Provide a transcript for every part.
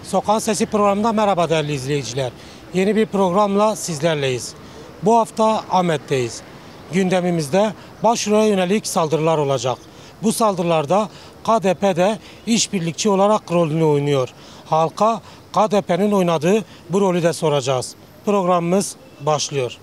Sokağın Sesi programında merhaba değerli izleyiciler. Yeni bir programla sizlerleyiz. Bu hafta Ahmet'teyiz. Gündemimizde başvuruya yönelik saldırılar olacak. Bu saldırılarda KDP de işbirlikçi olarak rolünü oynuyor. Halka KDP'nin oynadığı bu rolü de soracağız. Programımız başlıyor.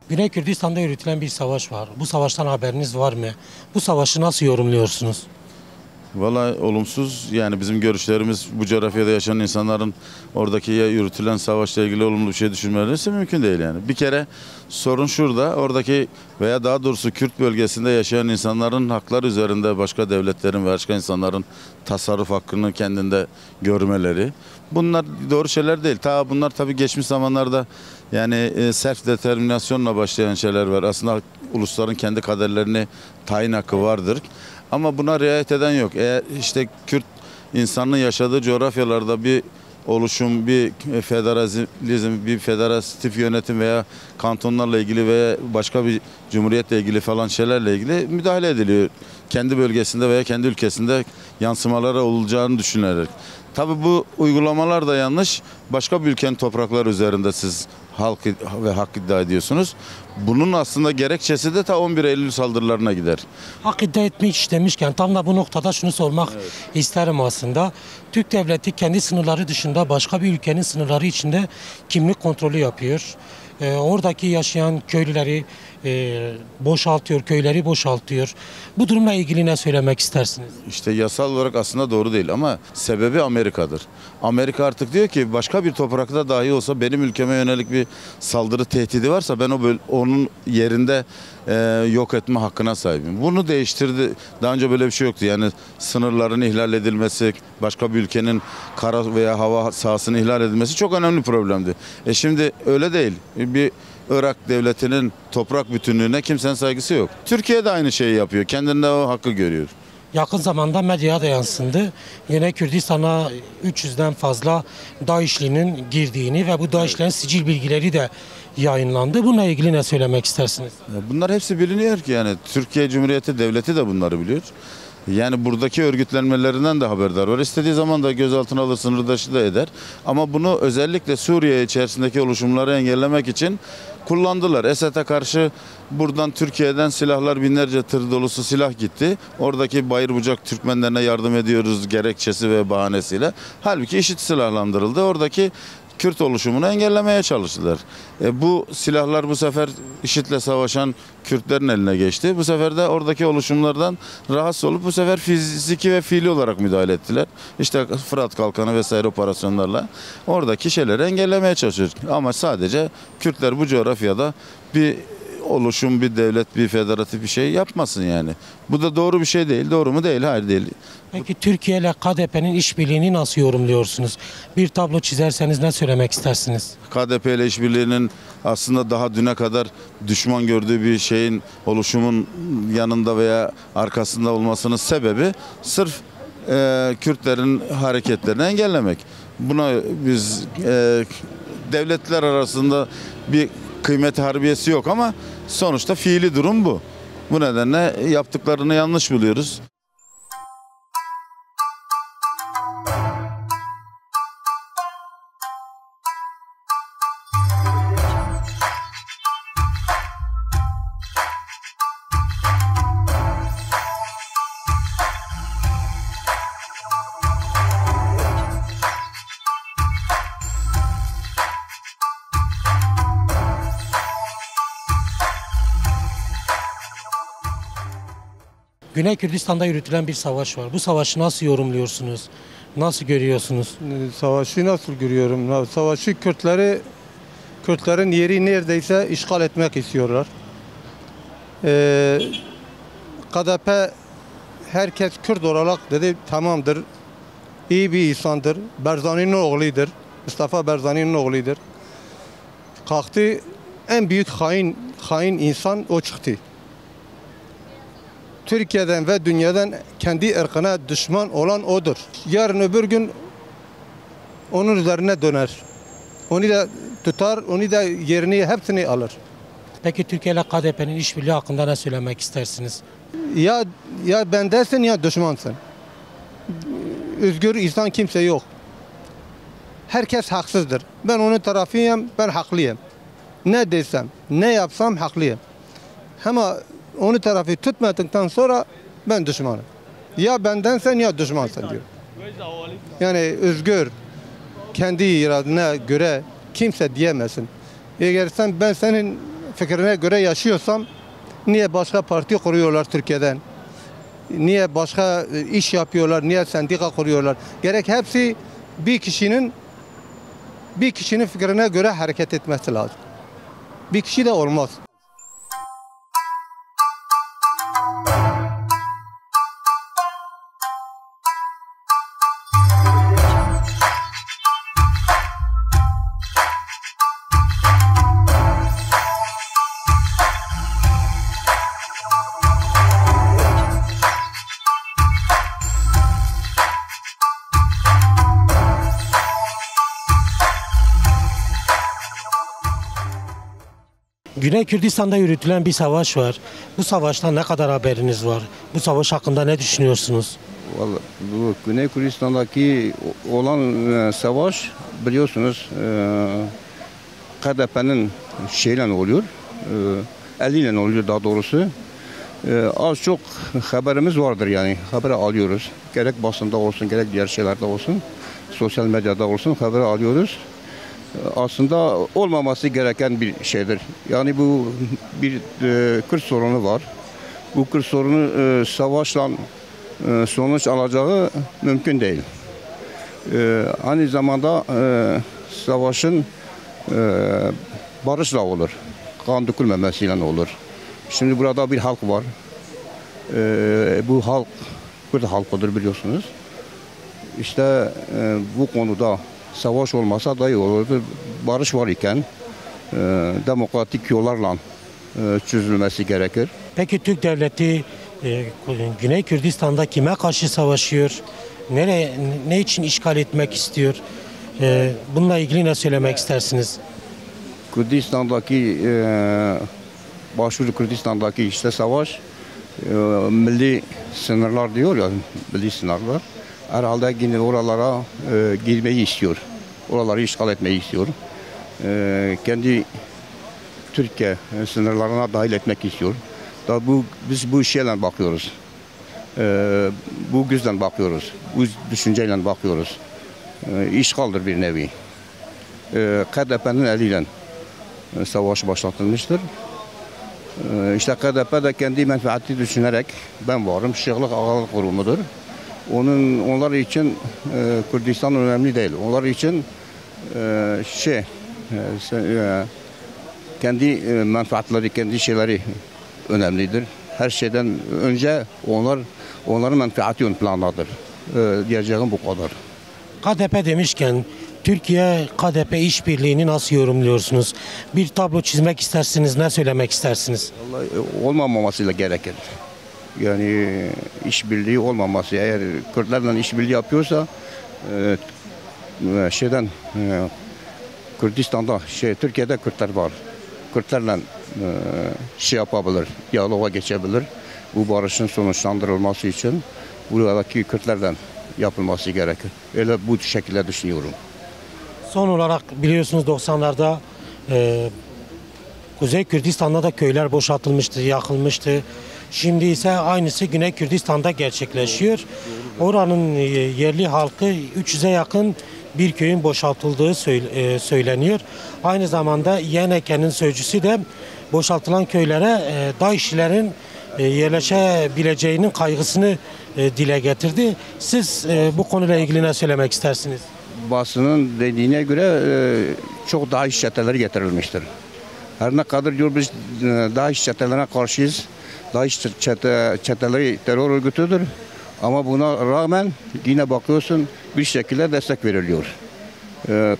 Güney Kürdistan'da yürütülen bir savaş var. Bu savaştan haberiniz var mı? Bu savaşı nasıl yorumluyorsunuz? Vallahi olumsuz, yani bizim görüşlerimiz bu coğrafyada yaşayan insanların oradaki yürütülen savaşla ilgili olumlu bir şey düşünmeleri mümkün değil yani. Bir kere sorun şurada, oradaki veya daha doğrusu Kürt bölgesinde yaşayan insanların hakları üzerinde başka devletlerin ve başka insanların tasarruf hakkını kendinde görmeleri. Bunlar doğru şeyler değil. Bunlar tabii geçmiş zamanlarda yani self determinasyonla başlayan şeyler var. Aslında ulusların kendi kaderlerini tayin hakkı vardır. Ama buna riayet eden yok. Eğer işte Kürt insanın yaşadığı coğrafyalarda bir oluşum, bir federalizm, bir federatif yönetim veya kantonlarla ilgili veya başka bir cumhuriyetle ilgili falan şeylerle ilgili müdahale ediliyor. Kendi bölgesinde veya kendi ülkesinde yansımaları olacağını düşünülerek. Tabii bu uygulamalar da yanlış. Başka bir ülkenin toprakları üzerinde siz halk ve hak iddia ediyorsunuz. Bunun aslında gerekçesi de ta 11 Eylül saldırılarına gider. Hak iddia etmek demişken tam da bu noktada şunu sormak isterim aslında. Türk devleti kendi sınırları dışında başka bir ülkenin sınırları içinde kimlik kontrolü yapıyor. Oradaki yaşayan köylüleri boşaltıyor, köyleri boşaltıyor. Bu durumla ilgili ne söylemek istersiniz? İşte yasal olarak aslında doğru değil ama sebebi Amerika'dır. Amerika artık diyor ki başka bir toprakta dahi olsa benim ülkeme yönelik bir saldırı tehdidi varsa ben onun yerinde yok etme hakkına sahibim. Bunu değiştirdi. Daha önce böyle bir şey yoktu. Yani sınırların ihlal edilmesi, başka bir ülkenin kara veya hava sahasının ihlal edilmesi çok önemli problemdi. Şimdi öyle değil. Bir Irak devletinin toprak bütünlüğüne kimsenin saygısı yok. Türkiye de aynı şeyi yapıyor. Kendinde o hakkı görüyor. Yakın zamanda medyaya da yansındı. Yine Kürdistan'a 300'den fazla DAEŞ'linin girdiğini ve bu DAEŞ'lerin sicil bilgileri de yayınlandı. Bununla ilgili ne söylemek istersiniz? Bunlar hepsi biliniyor ki yani Türkiye Cumhuriyeti Devleti de bunları biliyor. Yani buradaki örgütlenmelerinden de haberdar var. İstediği zaman da gözaltına alır, sınır dışı da eder. Ama bunu özellikle Suriye içerisindeki oluşumları engellemek için kullandılar. Esad'a karşı buradan Türkiye'den silahlar, binlerce tır dolusu silah gitti. Oradaki bayır bucak Türkmenlerine yardım ediyoruz gerekçesi ve bahanesiyle. Halbuki IŞİD silahlandırıldı. Oradaki Kürt oluşumunu engellemeye çalıştılar. Bu silahlar bu sefer IŞİD'le savaşan Kürtlerin eline geçti. Bu sefer de oradaki oluşumlardan rahatsız olup bu sefer fiziki ve fiili olarak müdahale ettiler. İşte Fırat Kalkanı vesaire operasyonlarla oradaki şeyleri engellemeye çalışıyor. Ama sadece Kürtler bu coğrafyada bir oluşum, bir devlet, bir federatif bir şey yapmasın yani. Bu da doğru bir şey değil. Doğru mu? Değil. Hayır değil. Peki Türkiye ile KDP'nin işbirliğini nasıl yorumluyorsunuz? Bir tablo çizerseniz ne söylemek istersiniz? KDP ile işbirliğinin aslında daha düne kadar düşman gördüğü bir şeyin oluşumun yanında veya arkasında olmasının sebebi sırf Kürtlerin hareketlerini engellemek. Buna biz devletler arasında bir kıymet harbiyesi yok ama sonuçta fiili durum bu. Bu nedenle yaptıklarını yanlış buluyoruz. Güney Kürdistan'da yürütülen bir savaş var. Bu savaşı nasıl yorumluyorsunuz? Nasıl görüyorsunuz? Savaşı nasıl görüyorum? Savaşı Kürtlerin yeri neredeyse işgal etmek istiyorlar. KDP herkes Kürt olarak dedi tamamdır. İyi bir insandır. Barzani'nin oğludur. Mustafa Barzani'nin oğludur. Kalktı, en büyük hain insan o çıktı. Türkiye'den ve dünyadan kendi ırkına düşman olan odur. Yarın öbür gün onun üzerine döner. Onu da tutar, onu da yerini hepsini alır. Peki Türkiye ile KDP'nin işbirliği hakkında ne söylemek istersiniz? Ya bendesin ya düşmansın. Özgür insan kimse yok. Herkes haksızdır. Ben onun tarafıyım, ben haklıyım. Ne desem, ne yapsam haklıyım. Ama onu tarafı tutmadıktan sonra ben düşmanım. Ya bendensen ya düşmansın diyor. Yani özgür, kendi iradına göre kimse diyemezsin. Eğer ben senin fikrine göre yaşıyorsam niye başka parti kuruyorlar Türkiye'den? Niye başka iş yapıyorlar? Niye sendika kuruyorlar? Gerek hepsi bir kişinin fikrine göre hareket etmesi lazım. Bir kişi de olmaz. Güney Kürdistan'da yürütülen bir savaş var. Bu savaştan ne kadar haberiniz var? Bu savaş hakkında ne düşünüyorsunuz? Vallahi bu Güney Kürdistan'daki olan savaş biliyorsunuz KDP'nin şeyle oluyor, eliyle oluyor daha doğrusu. Az çok haberimiz vardır yani, haber alıyoruz. Gerek basında olsun, gerek diğer şeylerde olsun, sosyal medyada olsun haber alıyoruz. Aslında olmaması gereken bir şeydir. Yani bu bir Kürt sorunu var. Bu Kürt sorunu savaşla sonuç alacağı mümkün değil. Aynı zamanda savaşın barışla olur. Kan dökülmemesiyle olur. Şimdi burada bir halk var. Bu halk Kürt halkıdır biliyorsunuz. İşte bu konuda savaş olmasa da iyi olurdu. Barış var iken demokratik yollarla çözülmesi gerekir. Peki Türk devleti Güney Kürdistan'da kime karşı savaşıyor? Ne için işgal etmek istiyor? Bununla ilgili ne söylemek istersiniz? Kürdistan'daki başvuru Kürdistan'daki işte savaş milli sınırlar diyor ya, milli sınırlar. Herhalde yine oralara girmeyi istiyor. Oraları işgal etmeyi istiyor. Kendi Türkiye sınırlarına dahil etmek istiyor. Biz bu şeyle bakıyoruz. Bu gözle bakıyoruz. Bu düşünceyle bakıyoruz. İşgaldir bir nevi. KDP'nin eliyle savaş başlatılmıştır. İşte KDP de kendi menfaati düşünerek ben varım. Şeyhlik ağalık kurumudur. Onlar için Kürdistan önemli değil. Onlar için kendi menfaatleri, kendi şeyleri önemlidir. Her şeyden önce onların menfaati ön plandadır. Diyeceğim bu kadar. KDP demişken Türkiye KDP işbirliğini nasıl yorumluyorsunuz? Bir tablo çizmek istersiniz, ne söylemek istersiniz? Vallahi olmamasıyla gerekir. Yani işbirliği olmaması, eğer Kürtlerle işbirliği yapıyorsa Kürdistan'da Türkiye'de Kürtler var. Kürtlerle yapabilir, diyaloğa geçebilir. Bu barışın sonuçlandırılması için buradaki Kürtlerle yapılması gerekir. Öyle bu şekilde düşünüyorum. Son olarak biliyorsunuz 90'larda Kuzey Kürdistan'da da köyler boşaltılmıştı, yakılmıştı. Şimdi ise aynısı Güney Kürdistan'da gerçekleşiyor. Oranın yerli halkı 300'e yakın bir köyün boşaltıldığı söyleniyor. Aynı zamanda YNK'nin sözcüsü de boşaltılan köylere DAEŞ'lilerin yerleşebileceğinin kaygısını dile getirdi. Siz bu konuyla ilgili ne söylemek istersiniz? Basının dediğine göre çok DAEŞ çeteleri getirilmiştir. Her ne kadar diyor biz DAEŞ çetelerine karşıyız. DAEŞ çeteleri terör örgütüdür. Ama buna rağmen yine bakıyorsun bir şekilde destek veriliyor.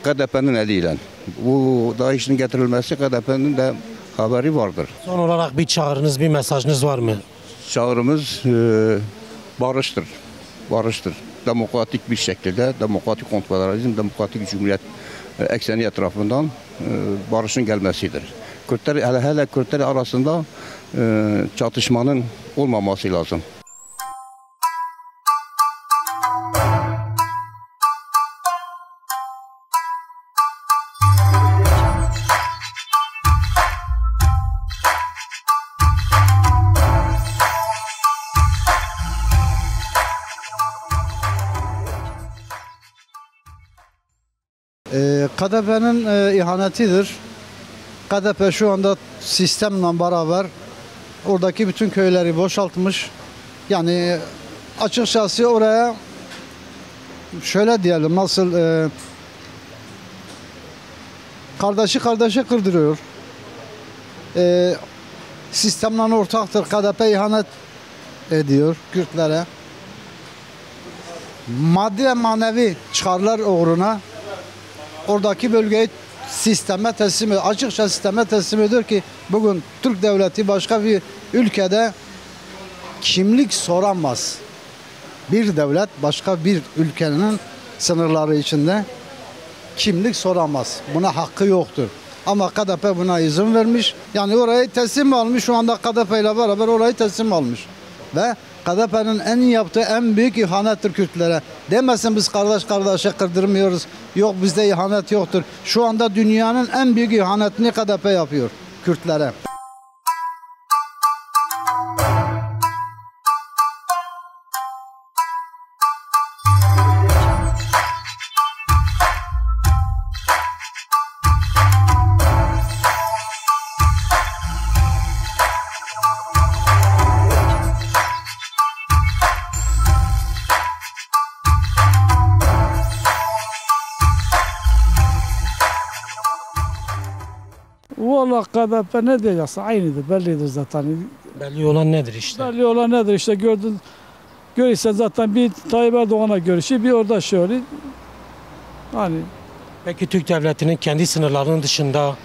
KDP'nin eliyle. Bu DAEŞ'in getirilmesi KDP'nin de haberi vardır. Son olarak bir çağrınız, bir mesajınız var mı? Çağrımız barıştır. Barıştır. Demokratik bir şekilde, demokratik konfederalizm, demokratik cumhuriyet ekseni etrafından barışın gelmesidir. Kürtler, hele Kürtler arasında çatışmanın olmaması lazım. KDP'nin ihanetidir. KDP şu anda sistemle beraber oradaki bütün köyleri boşaltmış. Yani açıkçası oraya şöyle diyelim, nasıl kardeşi kardeşe kırdırıyor. Sistemle ortaktır. KDP ihanet ediyor Kürtlere. Maddi ve manevi çıkarlar uğruna oradaki bölgeyi sisteme teslim ediyor. Açıkça sisteme teslim ediyor ki bugün Türk devleti başka bir ülkede kimlik soramaz. Bir devlet başka bir ülkenin sınırları içinde kimlik soramaz. Buna hakkı yoktur. Ama KDP buna izin vermiş. Yani orayı teslim almış. Şu anda KDP ile beraber orayı teslim almış. Ve KDP'nin en yaptığı en büyük ihanettir Kürtlere. Demesin biz kardeş kardeşe kırdırmıyoruz. Yok bizde ihanet yoktur. Şu anda dünyanın en büyük ihanetini KDP yapıyor Kürtlere. Valla KDP ne diyeceksin? Aynıdır, bellidir zaten. Belli olan nedir işte? Belli olan nedir işte görürsen zaten bir Tayyip Erdoğan'a görüşü bir orada şöyle. Hani Peki Türk devletinin kendi sınırlarının dışında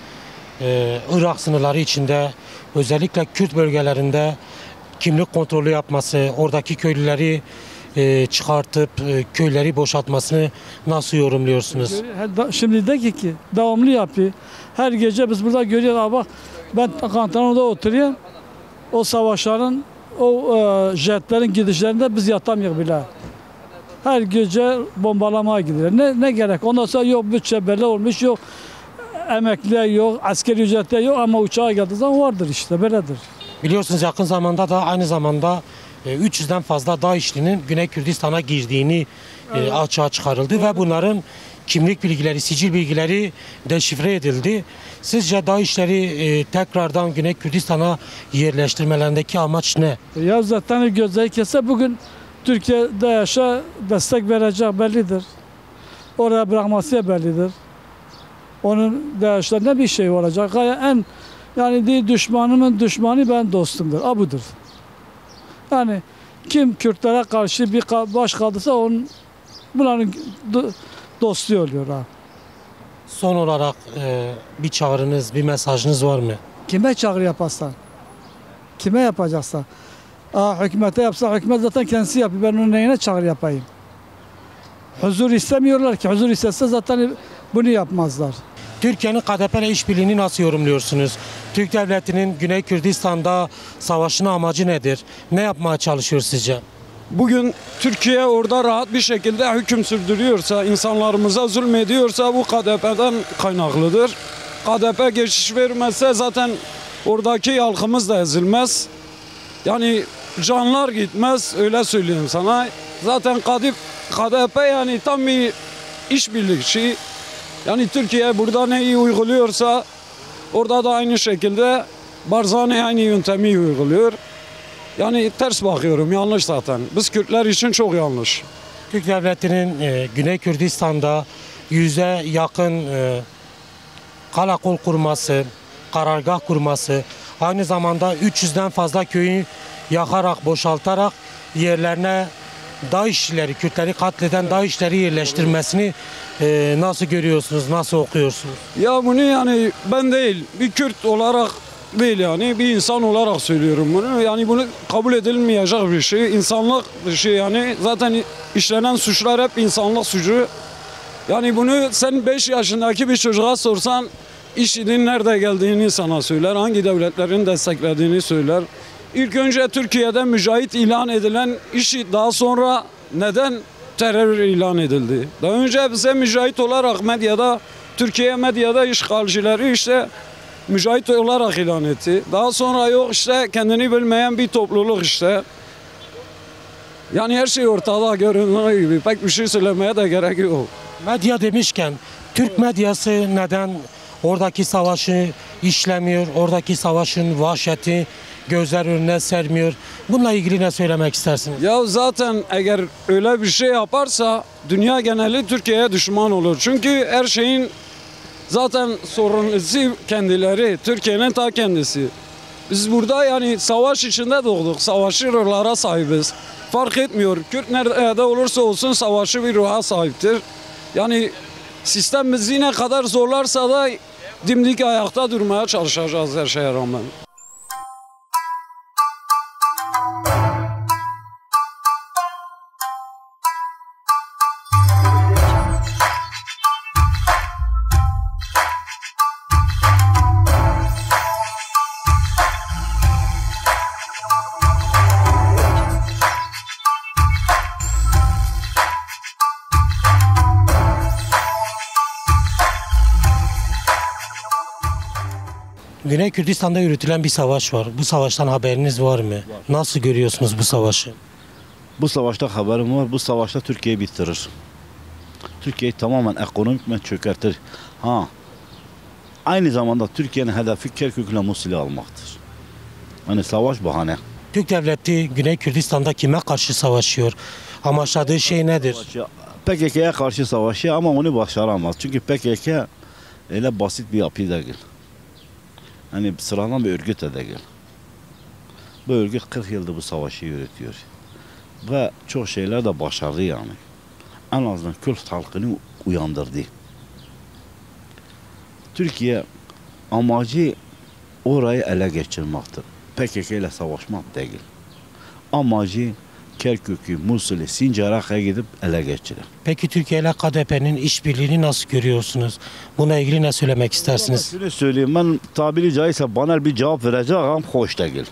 Irak sınırları içinde özellikle Kürt bölgelerinde kimlik kontrolü yapması, oradaki köylüleri çıkartıp köyleri boşaltmasını nasıl yorumluyorsunuz? şimdi de ki devamlı yapıyor. Her gece biz burada görüyoruz. Bak ben kantonda oturuyorum. O savaşların, o jetlerin gidişlerinde biz yatamıyoruz bile. Her gece bombalamaya gidiyor. Ne gerek? Ondan sonra yok bütçe belli olmuş, yok emekliye yok, askeri ücretler yok ama uçağa geldiği zaman vardır işte, böyledir. Biliyorsunuz yakın zamanda da aynı zamanda 300'den fazla DAEŞ'linin Güney Kürdistan'a girdiğini açığa çıkarıldı ve bunların kimlik bilgileri, sicil bilgileri deşifre edildi. Sizce DAEŞ'leri tekrardan Güney Kürdistan'a yerleştirmelerindeki amaç ne? Ya zaten gözleri kesse bugün Türkiye'de yaşa destek verecek bellidir. Oraya bırakması bellidir. Onun DAEŞ'lerine bir şey olacak. Yani değil, düşmanımın düşmanı ben dostumdur. Budur. Yani kim Kürtlere karşı bir baş kaldıysa onun bunların dostu oluyor. Ha. Son olarak bir çağrınız, bir mesajınız var mı? Kime çağrı yaparsan, kime yapacaksa, hükümete yapsa hükümet zaten kendisi yapıyor. Ben onun neyine çağrı yapayım? Huzur istemiyorlar ki. Huzur istese zaten bunu yapmazlar. Türkiye'nin KDP ile işbirliğini nasıl yorumluyorsunuz? Türk devletinin Güney Kürdistan'da savaşın amacı nedir? Ne yapmaya çalışıyor sizce? Bugün Türkiye orada rahat bir şekilde hüküm sürdürüyorsa, insanlarımıza zulmediyorsa bu KDP'den kaynaklıdır. KDP geçiş vermezse zaten oradaki halkımız da ezilmez. Yani canlar gitmez, öyle söyleyeyim sana. Zaten KDP yani tam bir işbirlikçi. Yani Türkiye burada neyi uyguluyorsa orada da aynı şekilde Barzani aynı yöntemi uyguluyor. Yani ters bakıyorum, yanlış zaten. Biz Kürtler için çok yanlış. Türk devletinin Güney Kürdistan'da 100'e yakın karakol kurması, karargah kurması, aynı zamanda 300'den fazla köyü yakarak, boşaltarak yerlerine DAEŞ'lileri, Kürtleri katleden DAEŞ'leri yerleştirmesini nasıl görüyorsunuz, nasıl okuyorsunuz? Ya bunu yani ben değil, bir Kürt olarak değil yani bir insan olarak söylüyorum bunu. Yani bunu kabul edilmeyecek bir şey, insanlık dışı yani. Zaten işlenen suçlar hep insanlık suçu. Yani bunu sen 5 yaşındaki bir çocuğa sorsan IŞİD'in nerede geldiğini sana söyler, hangi devletlerin desteklediğini söyler. İlk önce Türkiye'de mücahit ilan edilen IŞİD daha sonra neden terör ilan edildi? Daha önce bize mücahit olarak medyada, Türkiye medyada işgalcileri işte mücahit olarak ilan etti. Daha sonra yok işte kendini bilmeyen bir topluluk işte. Yani her şey ortada göründüğü gibi pek bir şey söylemeye de gerek yok. Medya demişken Türk medyası neden oradaki savaşı işlemiyor, oradaki savaşın vahşeti gözler önüne sermiyor? Bununla ilgili ne söylemek istersiniz? Ya zaten eğer öyle bir şey yaparsa dünya geneli Türkiye'ye düşman olur. Çünkü her şeyin zaten sorumlusu kendileri, Türkiye'nin ta kendisi. Biz burada yani savaş içinde doğduk, savaşçı ruhlara sahibiz. Fark etmiyor, Kürt nerede olursa olsun savaşçı bir ruha sahiptir. Yani sistem bizi ne kadar zorlarsa da dimdik ayakta durmaya çalışacağız her şeye rağmen. Güney Kürdistan'da yürütülen bir savaş var. Bu savaştan haberiniz var mı? Nasıl görüyorsunuz bu savaşı? Bu savaşta haberim var. Bu savaşta Türkiye'yi bitirir. Türkiye'yi tamamen ekonomikmen çökertir. Aynı zamanda Türkiye'nin hedefi Kerkük'le Musul'ü almaktır. Hani savaş bahane. Türk devleti Güney Kürdistan'da kime karşı savaşıyor? Amaçladığı şey nedir? PKK'ya karşı savaşıyor ama onu başaramaz. Çünkü PKK öyle basit bir yapı değil. Hani sıradan bir örgüt de değil. Bu örgüt 40 yıldır bu savaşı yürütüyor. Ve çok şeyler de başardı yani. En azından Kürt halkını uyandırdı. Türkiye amacı orayı ele geçirmektir. PKK ile savaşmak değil. Amacı Kerkük'ü, Musul'ü, Sincar'a gidip ele geçirir. Peki Türkiye ile KDP'nin işbirliğini nasıl görüyorsunuz? Buna ilgili ne söylemek istersiniz? Şunu söyleyeyim, ben tabiri caizse banal bir cevap vereceğim, hoş değil.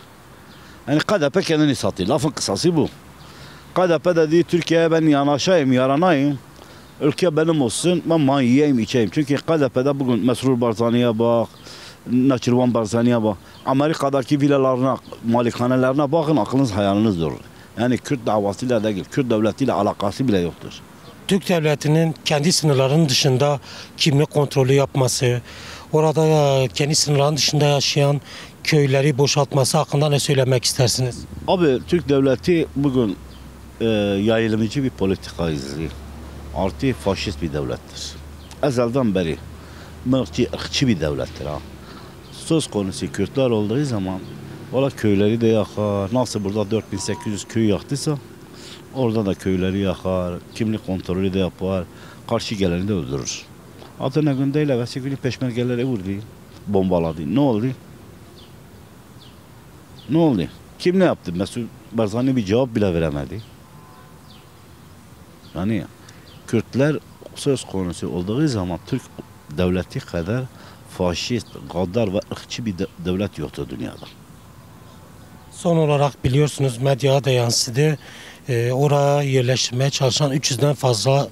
Yani KDP kendini satıyor, lafın kısası bu. KDP dedi Türkiye'ye ben yanaşayım, yaranayım. Ülke benim olsun, ben yiyeyim, içeyim. Çünkü KDP'de bugün Mesrur Barzani'ye bak, Naçirvan Barzani'ye bak. Amerika'daki villalarına, malikanelerine bakın, aklınız hayaliniz durur. Yani Kürt davasıyla değil, Kürt devletiyle alakası bile yoktur. Türk devletinin kendi sınırlarının dışında kimlik kontrolü yapması, orada kendi sınırlarının dışında yaşayan köyleri boşaltması hakkında ne söylemek istersiniz? Abi Türk devleti bugün yayılımcı bir politika izliyor. Artı faşist bir devlettir. Ezelden beri ırkçı bir devlettir. Söz konusu Kürtler olduğu zaman valla köyleri de yakar. Nasıl burada 4800 köy yaktıysa orada da köyleri yakar. Kimlik kontrolü de yapar. Karşı geleni de öldürür. Adana gündeyle vesikülü peşmergeleri vurdu. Bombaladı. Ne oldu? Ne oldu? Kim ne yaptı? Mesut Barzani bir cevap bile veremedi. Yani Kürtler söz konusu olduğu zaman Türk devleti kadar faşist, gaddar ve ırkçı bir devlet yoktu dünyada. Son olarak biliyorsunuz medyaya da yansıdı. Oraya yerleştirmeye çalışan 300'den fazla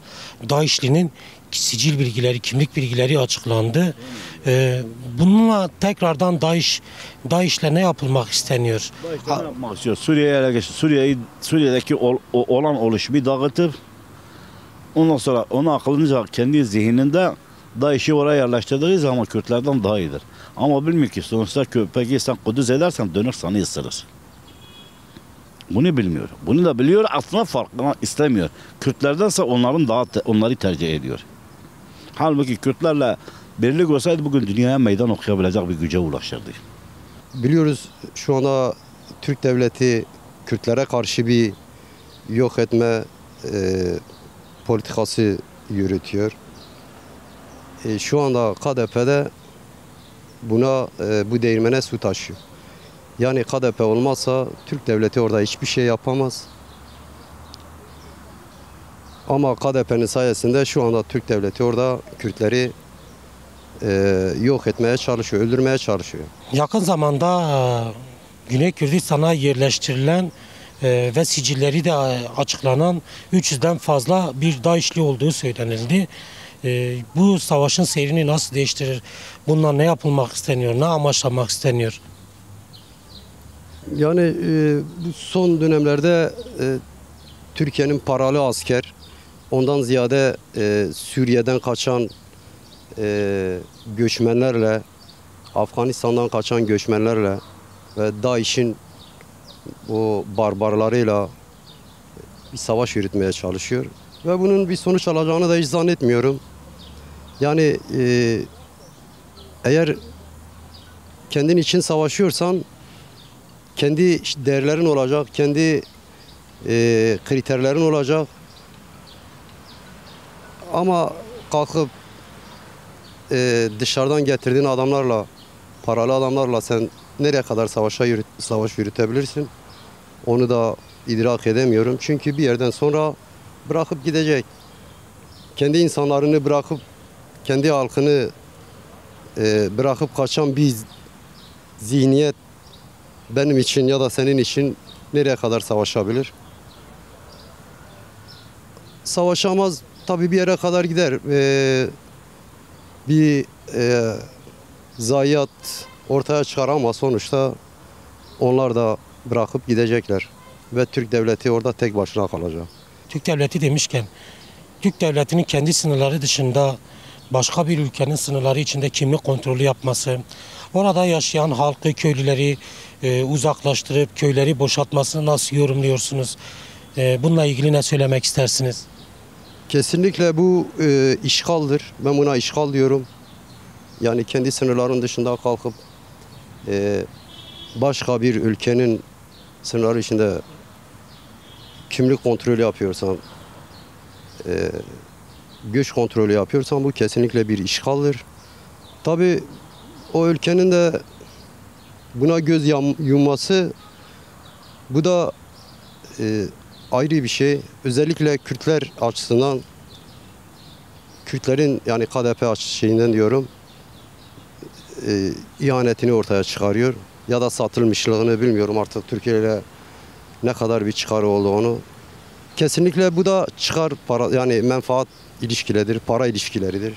DAEŞ'linin sicil bilgileri, kimlik bilgileri açıklandı. Bununla tekrardan DAEŞ'le ne yapılmak isteniyor? Ne yapmak istiyor? Suriye'ye ele geçti. Suriye'deki olan oluşumu dağıtıp ondan sonra onu aklınca kendi zihninde DAEŞ'i oraya yerleştirdiği zaman Kürtlerden daha iyidir. Ama bilmiyor ki sonuçta köpeği sen kuduz edersen dönür sana ısırır. Bunu bilmiyor. Bunu da biliyor aslında farklı istemiyor. Kürtlerdense onları tercih ediyor. Halbuki Kürtlerle birlik olsaydı bugün dünyaya meydan okuyabilecek bir güce ulaşırdı. Biliyoruz şu anda Türk devleti Kürtlere karşı bir yok etme politikası yürütüyor. Şu anda KDP'de bu değirmene su taşıyor. Yani KDP olmazsa Türk devleti orada hiçbir şey yapamaz. Ama KDP'nin sayesinde şu anda Türk devleti orada Kürtleri yok etmeye çalışıyor, öldürmeye çalışıyor. Yakın zamanda Güney Kürdistan'a yerleştirilen ve sicilleri de açıklanan 300'den fazla bir DAEŞ'li olduğu söylenildi. Bu savaşın seyrini nasıl değiştirir? Bunlar ne yapılmak isteniyor? Ne amaçlamak isteniyor? Yani bu son dönemlerde Türkiye'nin paralı asker, ondan ziyade Suriye'den kaçan göçmenlerle, Afganistan'dan kaçan göçmenlerle ve DAEŞ'in o barbarlarıyla bir savaş yürütmeye çalışıyor. Ve bunun bir sonuç alacağını da hiç zannetmiyorum. Yani eğer kendin için savaşıyorsan kendi değerlerin olacak, kendi kriterlerin olacak. Ama kalkıp dışarıdan getirdiğin adamlarla, paralı adamlarla sen nereye kadar savaş yürütebilirsin? Onu da idrak edemiyorum. Çünkü bir yerden sonra bırakıp gidecek. Kendi insanlarını bırakıp, kendi halkını bırakıp kaçan bir zihniyet benim için ya da senin için nereye kadar savaşabilir? Savaşamaz. Tabii bir yere kadar gider. Bir zayiat ortaya çıkar ama sonuçta onlar da bırakıp gidecekler. Ve Türk devleti orada tek başına kalacak. Türk devleti demişken, Türk devletinin kendi sınırları dışında başka bir ülkenin sınırları içinde kimlik kontrolü yapması, orada yaşayan halkı, köylüleri uzaklaştırıp köyleri boşaltmasını nasıl yorumluyorsunuz? Bununla ilgili ne söylemek istersiniz? Kesinlikle bu işgaldir. Ben buna işgal diyorum. Yani kendi sınırların dışında kalkıp başka bir ülkenin sınırları içinde kimlik kontrolü yapıyorsan, göç kontrolü yapıyorsan bu kesinlikle bir işgaldir. Tabii o ülkenin de buna göz yumması, bu da ayrı bir şey. Özellikle Kürtler açısından, Kürtlerin yani KDP şeyinden diyorum, ihanetini ortaya çıkarıyor. Ya da satılmışlığını bilmiyorum artık Türkiye ile ne kadar bir çıkarı olduğunu. Kesinlikle bu da çıkar para, yani menfaat ilişkileridir, para ilişkileridir.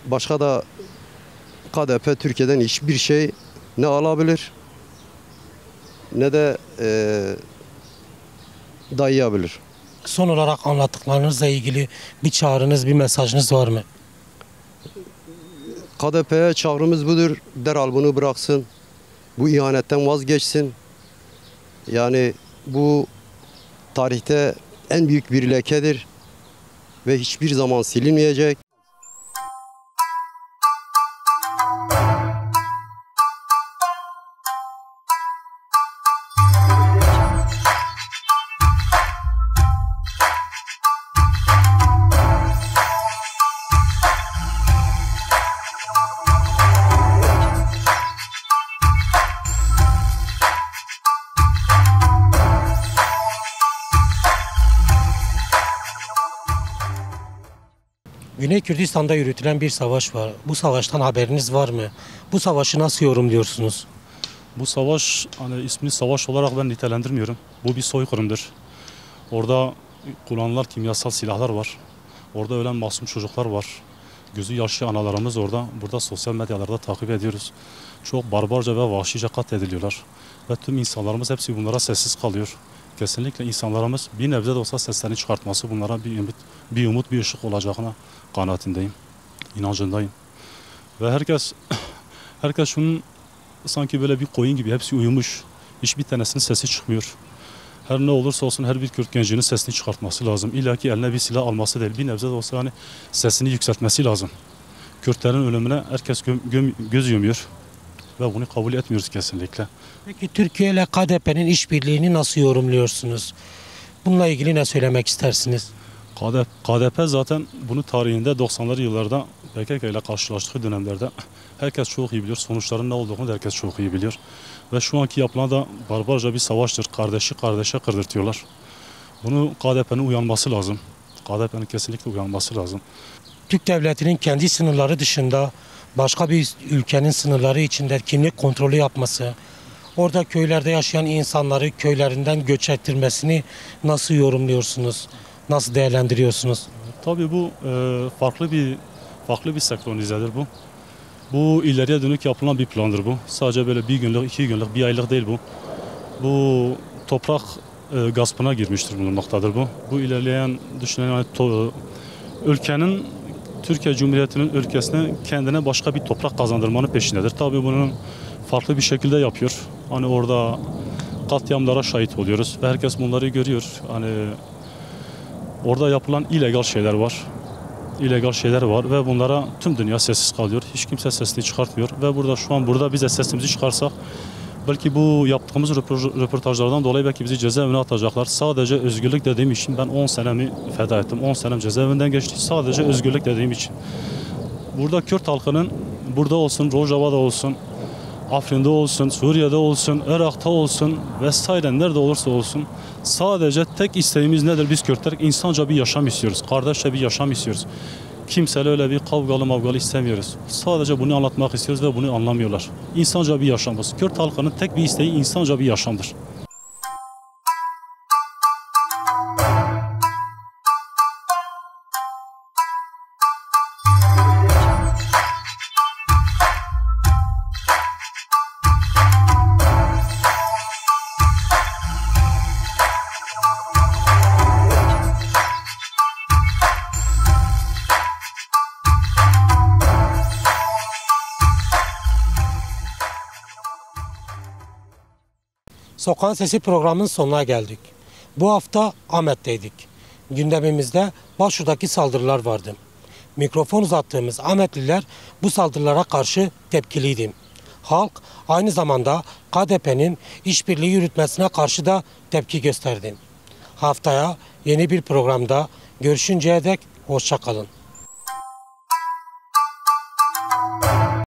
Başka da KDP Türkiye'den hiçbir şey ne alabilir ne de dayayabilir. Son olarak anlattıklarınızla ilgili bir çağrınız, bir mesajınız var mı? KDP'ye çağrımız budur. Derhal bunu bıraksın. Bu ihanetten vazgeçsin. Yani bu tarihte en büyük bir lekedir ve hiçbir zaman silinmeyecek. Güney Kürdistan'da yürütülen bir savaş var. Bu savaştan haberiniz var mı? Bu savaşı nasıl yorumluyorsunuz? Bu savaş, hani ismini savaş olarak ben nitelendirmiyorum. Bu bir soykırımdır. Orada kullanılan kimyasal silahlar var. Orada ölen masum çocuklar var. Gözü yaşlı analarımız orada. Burada sosyal medyalarda takip ediyoruz. Çok barbarca ve vahşice katlediliyorlar. Ve tüm insanlarımız hepsi bunlara sessiz kalıyor. Kesinlikle insanlarımız bir nebze de olsa seslerini çıkartması bunlara bir umut, bir ışık olacağına kanaatindeyim, inancındayım. Ve herkes şunun sanki böyle bir koyun gibi hepsi uyumuş. Hiçbir tanesinin sesi çıkmıyor. Her ne olursa olsun her bir Kürt gencinin sesini çıkartması lazım. İlla ki eline bir silah alması değil, bir nebze de olsa hani sesini yükseltmesi lazım. Kürtlerin ölümüne herkes göz yumuyor. ve bunu kabul etmiyoruz kesinlikle. Peki Türkiye ile KDP'nin işbirliğini nasıl yorumluyorsunuz? Bununla ilgili ne söylemek istersiniz? KDP zaten bunu tarihinde 90'lı yıllarda PKK ile karşılaştığı dönemlerde herkes çok iyi biliyor. Sonuçların ne olduğunu da herkes çok iyi biliyor. Ve şu anki yapılan da barbarca bir savaştır. Kardeşi kardeşe kırdırtıyorlar. Bunu KDP'nin uyanması lazım. KDP'nin kesinlikle uyanması lazım. Türk devletinin kendi sınırları dışında başka bir ülkenin sınırları içinde kimlik kontrolü yapması, orada köylerde yaşayan insanları köylerinden göç ettirmesini nasıl yorumluyorsunuz? Nasıl değerlendiriyorsunuz? Tabii bu farklı bir senkronizedir bu. Bu ileriye dönük yapılan bir plandır bu. Sadece böyle bir günlük, 2 günlük, bir aylık değil bu. Bu toprak gaspına girmiştir bulunmaktadır bu. Bu ilerleyen düşünen ülkenin, Türkiye Cumhuriyeti'nin ülkesine kendine başka bir toprak kazandırmanın peşindedir. Tabii bunu farklı bir şekilde yapıyor. Hani orada katliamlara şahit oluyoruz ve herkes bunları görüyor. Hani orada yapılan illegal şeyler var. İllegal şeyler var ve bunlara tüm dünya sessiz kalıyor. Hiç kimse sesini çıkartmıyor ve burada biz de sesimizi çıkarsak belki bu yaptığımız röportajlardan dolayı belki bizi cezaevine atacaklar. Sadece özgürlük dediğim için ben 10 senemi feda ettim. 10 senem cezaevinden geçti. Sadece özgürlük dediğim için. Burada Kürt halkının burada olsun, Rojava'da olsun, Afrin'de olsun, Suriye'de olsun, Irak'ta olsun vesaire nerede olursa olsun sadece tek isteğimiz nedir biz Kürtler? İnsanca bir yaşam istiyoruz. Kardeşçe bir yaşam istiyoruz. Kimseyle öyle bir kavgalı mavgalı istemiyoruz. Sadece bunu anlatmak istiyoruz ve bunu anlamıyorlar. İnsanca bir yaşam olsun. Kürt halkının tek bir isteği insanca bir yaşamdır. Sokağın Sesi programının sonuna geldik. Bu hafta Ahmet'teydik. Gündemimizde Başur'daki saldırılar vardı. Mikrofon uzattığımız Ahmetliler bu saldırılara karşı tepkiliydi. Halk aynı zamanda KDP'nin işbirliği yürütmesine karşı da tepki gösterdi. Haftaya yeni bir programda görüşünceye dek hoşça kalın.